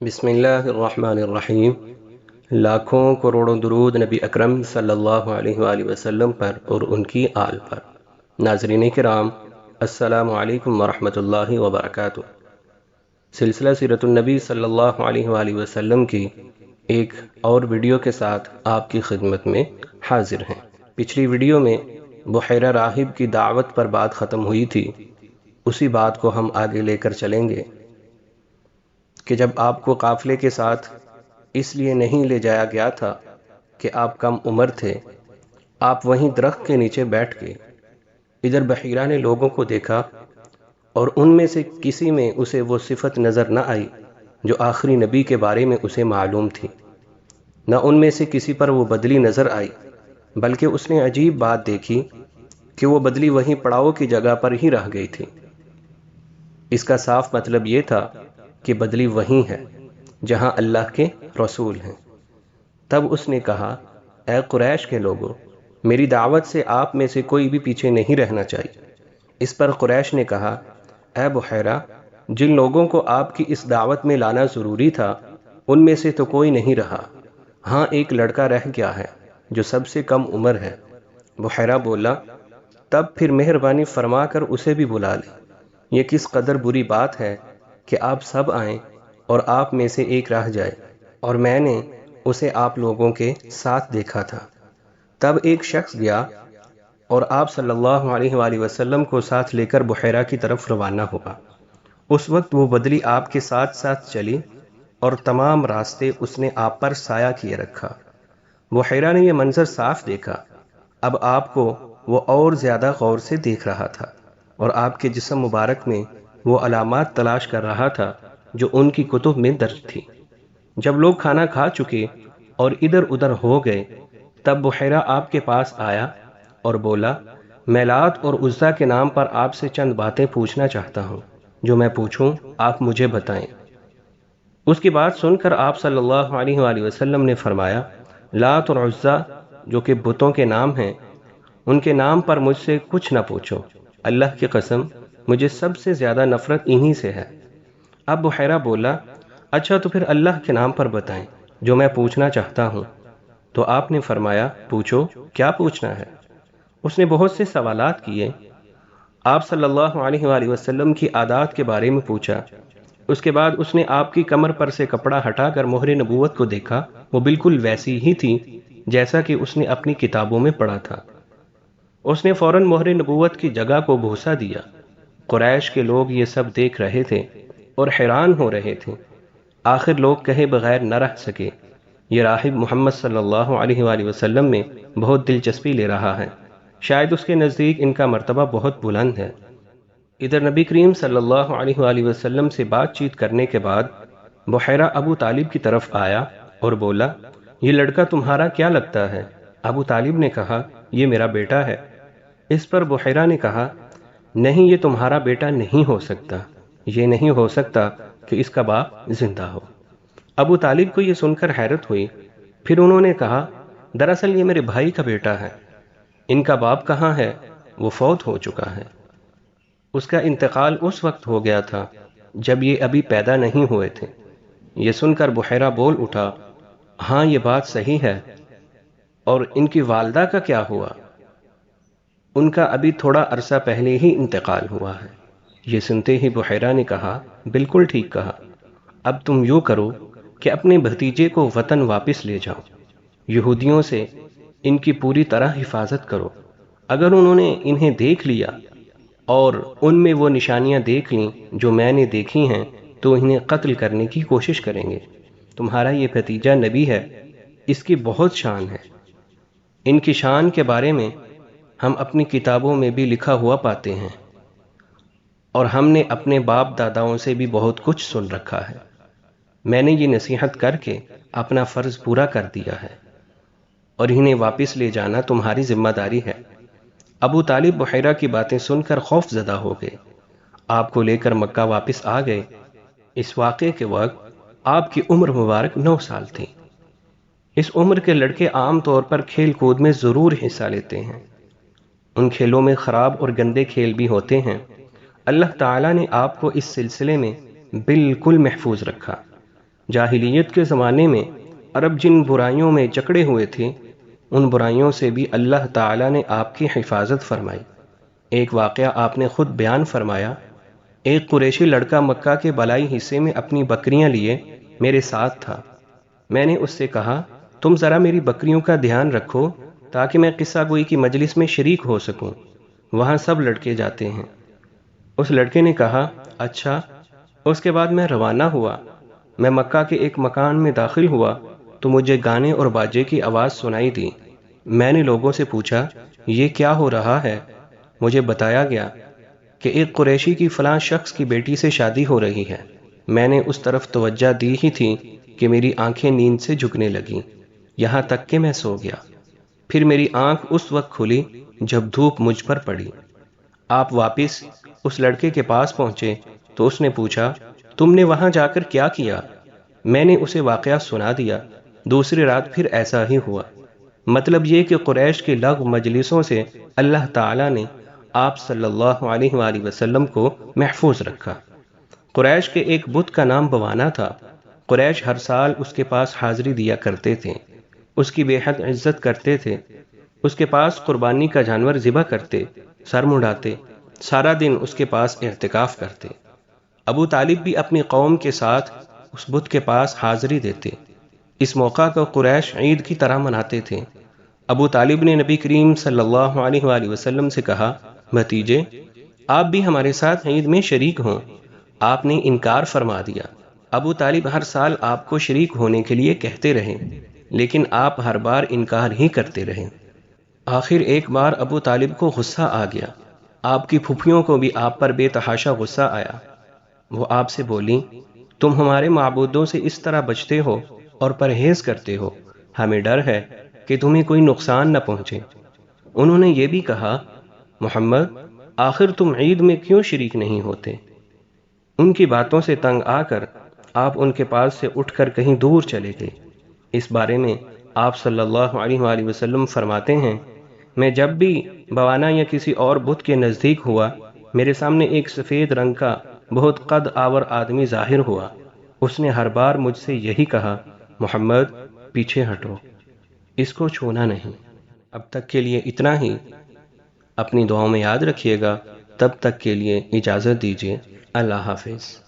بسم اللہ الرحمن الرحیم۔ لاکھوں کروڑوں درود نبی اکرم صلی اللہ علیہ وآلہ وسلم پر اور ان کی آل پر۔ ناظرین کرام، السلام علیکم ورحمۃ اللہ وبرکاتہ۔ سلسلہ سیرت النبی صلی اللہ علیہ وآلہ وسلم کی ایک اور ویڈیو کے ساتھ آپ کی خدمت میں حاضر ہیں۔ پچھلی ویڈیو میں بحیرہ راہب کی دعوت پر بات ختم ہوئی تھی، اسی بات کو ہم آگے لے کر چلیں گے کہ جب آپ کو قافلے کے ساتھ اس لیے نہیں لے جایا گیا تھا کہ آپ کم عمر تھے، آپ وہیں درخت کے نیچے بیٹھ گئے۔ ادھر بحیرہ نے لوگوں کو دیکھا اور ان میں سے کسی میں اسے وہ صفت نظر نہ آئی جو آخری نبی کے بارے میں اسے معلوم تھی، نہ ان میں سے کسی پر وہ بدلی نظر آئی، بلکہ اس نے عجیب بات دیکھی کہ وہ بدلی وہیں پڑاؤ کی جگہ پر ہی رہ گئی تھی۔ اس کا صاف مطلب یہ تھا کہ بدلی وہیں ہے جہاں اللہ کے رسول ہیں۔ تب اس نے کہا، اے قریش کے لوگوں، میری دعوت سے آپ میں سے کوئی بھی پیچھے نہیں رہنا چاہیے۔ اس پر قریش نے کہا، اے بحیرہ، جن لوگوں کو آپ کی اس دعوت میں لانا ضروری تھا ان میں سے تو کوئی نہیں رہا، ہاں ایک لڑکا رہ گیا ہے جو سب سے کم عمر ہے۔ بحیرہ بولا، تب پھر مہربانی فرما کر اسے بھی بلا لیں۔ یہ کس قدر بری بات ہے کہ آپ سب آئیں اور آپ میں سے ایک رہ جائے، اور میں نے اسے آپ لوگوں کے ساتھ دیکھا تھا۔ تب ایک شخص گیا اور آپ صلی اللہ علیہ وآلہ وسلم کو ساتھ لے کر بحیرہ کی طرف روانہ ہوا۔ اس وقت وہ بدلی آپ کے ساتھ ساتھ چلی اور تمام راستے اس نے آپ پر سایہ کیے رکھا۔ بحیرہ نے یہ منظر صاف دیکھا۔ اب آپ کو وہ اور زیادہ غور سے دیکھ رہا تھا اور آپ کے جسم مبارک میں وہ علامات تلاش کر رہا تھا جو ان کی کتب میں درج تھی۔ جب لوگ کھانا کھا چکے اور ادھر ادھر ہو گئے، تب بحیرہ آپ کے پاس آیا اور بولا، میں لات اور عزیٰ کے نام پر آپ سے چند باتیں پوچھنا چاہتا ہوں، جو میں پوچھوں آپ مجھے بتائیں۔ اس کی بات سن کر آپ صلی اللہ علیہ وآلہ وسلم نے فرمایا، لات اور عزیٰ جو کہ بتوں کے نام ہیں، ان کے نام پر مجھ سے کچھ نہ پوچھو، اللہ کی قسم مجھے سب سے زیادہ نفرت انہی سے ہے۔ اب بحیرہ بولا، اچھا تو پھر اللہ کے نام پر بتائیں جو میں پوچھنا چاہتا ہوں۔ تو آپ نے فرمایا، پوچھو کیا پوچھنا ہے۔ اس نے بہت سے سوالات کیے۔ آپ صلی اللہ علیہ وآلہ وسلم کی عادات کے بارے میں پوچھا۔ اس کے بعد اس نے آپ کی کمر پر سے کپڑا ہٹا کر مہر نبوت کو دیکھا، وہ بالکل ویسی ہی تھی جیسا کہ اس نے اپنی کتابوں میں پڑھا تھا۔ اس نے فوراً مہر نبوت کی جگہ کو بوسہ دیا۔ قریش کے لوگ یہ سب دیکھ رہے تھے اور حیران ہو رہے تھے۔ آخر لوگ کہے بغیر نہ رہ سکے، یہ راہب محمد صلی اللہ علیہ وآلہ وسلم میں بہت دلچسپی لے رہا ہے، شاید اس کے نزدیک ان کا مرتبہ بہت بلند ہے۔ ادھر نبی کریم صلی اللہ علیہ وآلہ وسلم سے بات چیت کرنے کے بعد بحیرہ ابو طالب کی طرف آیا اور بولا، یہ لڑکا تمہارا کیا لگتا ہے؟ ابو طالب نے کہا، یہ میرا بیٹا ہے۔ اس پر بحیرہ نے کہا، نہیں، یہ تمہارا بیٹا نہیں ہو سکتا، یہ نہیں ہو سکتا کہ اس کا باپ زندہ ہو۔ ابو طالب کو یہ سن کر حیرت ہوئی۔ پھر انہوں نے کہا، دراصل یہ میرے بھائی کا بیٹا ہے، ان کا باپ کہاں ہے؟ وہ فوت ہو چکا ہے، اس کا انتقال اس وقت ہو گیا تھا جب یہ ابھی پیدا نہیں ہوئے تھے۔ یہ سن کر بحیرہ بول اٹھا، ہاں یہ بات صحیح ہے، اور ان کی والدہ کا کیا ہوا؟ ان کا ابھی تھوڑا عرصہ پہلے ہی انتقال ہوا ہے۔ یہ سنتے ہی بحیرہ نے کہا، بالکل ٹھیک کہا، اب تم یوں کرو کہ اپنے بھتیجے کو وطن واپس لے جاؤ، یہودیوں سے ان کی پوری طرح حفاظت کرو۔ اگر انہوں نے انہیں دیکھ لیا اور ان میں وہ نشانیاں دیکھ لیں جو میں نے دیکھی ہیں تو انہیں قتل کرنے کی کوشش کریں گے۔ تمہارا یہ بھتیجا نبی ہے، اس کی بہت شان ہے۔ ان کی شان کے بارے میں ہم اپنی کتابوں میں بھی لکھا ہوا پاتے ہیں، اور ہم نے اپنے باپ داداؤں سے بھی بہت کچھ سن رکھا ہے۔ میں نے یہ نصیحت کر کے اپنا فرض پورا کر دیا ہے، اور انہیں واپس لے جانا تمہاری ذمہ داری ہے۔ ابو طالب بحیرہ کی باتیں سن کر خوف زدہ ہو گئے، آپ کو لے کر مکہ واپس آ گئے۔ اس واقعے کے وقت آپ کی عمر مبارک 9 سال تھی۔ اس عمر کے لڑکے عام طور پر کھیل کود میں ضرور حصہ لیتے ہیں۔ ان کھیلوں میں خراب اور گندے کھیل بھی ہوتے ہیں۔ اللہ تعالیٰ نے آپ کو اس سلسلے میں بالکل محفوظ رکھا۔ جاہلیت کے زمانے میں عرب جن برائیوں میں جکڑے ہوئے تھے ان برائیوں سے بھی اللہ تعالیٰ نے آپ کی حفاظت فرمائی۔ ایک واقعہ آپ نے خود بیان فرمایا، ایک قریشی لڑکا مکہ کے بالائی حصے میں اپنی بکریاں لیے میرے ساتھ تھا۔ میں نے اس سے کہا تم ذرا میری بکریوں کا دھیان رکھو تاکہ میں قصہ گوئی کی مجلس میں شریک ہو سکوں، وہاں سب لڑکے جاتے ہیں۔ اس لڑکے نے کہا اچھا۔ اس کے بعد میں روانہ ہوا۔ میں مکہ کے ایک مکان میں داخل ہوا تو مجھے گانے اور باجے کی آواز سنائی دی۔ میں نے لوگوں سے پوچھا یہ کیا ہو رہا ہے؟ مجھے بتایا گیا کہ ایک قریشی کی فلاں شخص کی بیٹی سے شادی ہو رہی ہے۔ میں نے اس طرف توجہ دی ہی تھی کہ میری آنکھیں نیند سے جھکنے لگیں، یہاں تک کہ میں سو گیا۔ پھر میری آنکھ اس وقت کھلی جب دھوپ مجھ پر پڑی۔ آپ واپس اس لڑکے کے پاس پہنچے تو اس نے پوچھا تم نے وہاں جا کر کیا کیا؟ میں نے اسے واقعہ سنا دیا۔ دوسری رات پھر ایسا ہی ہوا۔ مطلب یہ کہ قریش کے لغو مجلسوں سے اللہ تعالیٰ نے آپ صلی اللہ علیہ وآلہ وسلم کو محفوظ رکھا۔ قریش کے ایک بت کا نام بوانا تھا۔ قریش ہر سال اس کے پاس حاضری دیا کرتے تھے، اس کی بے حد عزت کرتے تھے، اس کے پاس قربانی کا جانور ذبح کرتے، سر مڈاتے، سارا دن اس کے پاس اعتکاف کرتے۔ ابو طالب بھی اپنی قوم کے ساتھ اس بت کے پاس حاضری دیتے۔ اس موقع کو قریش عید کی طرح مناتے تھے۔ ابو طالب نے نبی کریم صلی اللہ علیہ وآلہ وسلم سے کہا بھتیجے آپ بھی ہمارے ساتھ عید میں شریک ہوں۔ آپ نے انکار فرما دیا۔ ابو طالب ہر سال آپ کو شریک ہونے کے لیے کہتے رہے لیکن آپ ہر بار انکار ہی کرتے رہے۔ آخر ایک بار ابو طالب کو غصہ آ گیا۔ آپ کی پھوپھیوں کو بھی آپ پر بے تحاشا غصہ آیا۔ وہ آپ سے بولیں تم ہمارے معبودوں سے اس طرح بچتے ہو اور پرہیز کرتے ہو، ہمیں ڈر ہے کہ تمہیں کوئی نقصان نہ پہنچے۔ انہوں نے یہ بھی کہا محمد آخر تم عید میں کیوں شریک نہیں ہوتے؟ ان کی باتوں سے تنگ آ کر آپ ان کے پاس سے اٹھ کر کہیں دور چلے گئے۔ اس بارے میں آپ صلی اللہ علیہ وآلہ وسلم فرماتے ہیں میں جب بھی بوانا یا کسی اور بت کے نزدیک ہوا میرے سامنے ایک سفید رنگ کا بہت قد آور آدمی ظاہر ہوا۔ اس نے ہر بار مجھ سے یہی کہا محمد پیچھے ہٹو، اس کو چھونا نہیں۔ اب تک کے لیے اتنا ہی، اپنی دعاؤں میں یاد رکھیے گا۔ تب تک کے لیے اجازت دیجیے، اللہ حافظ۔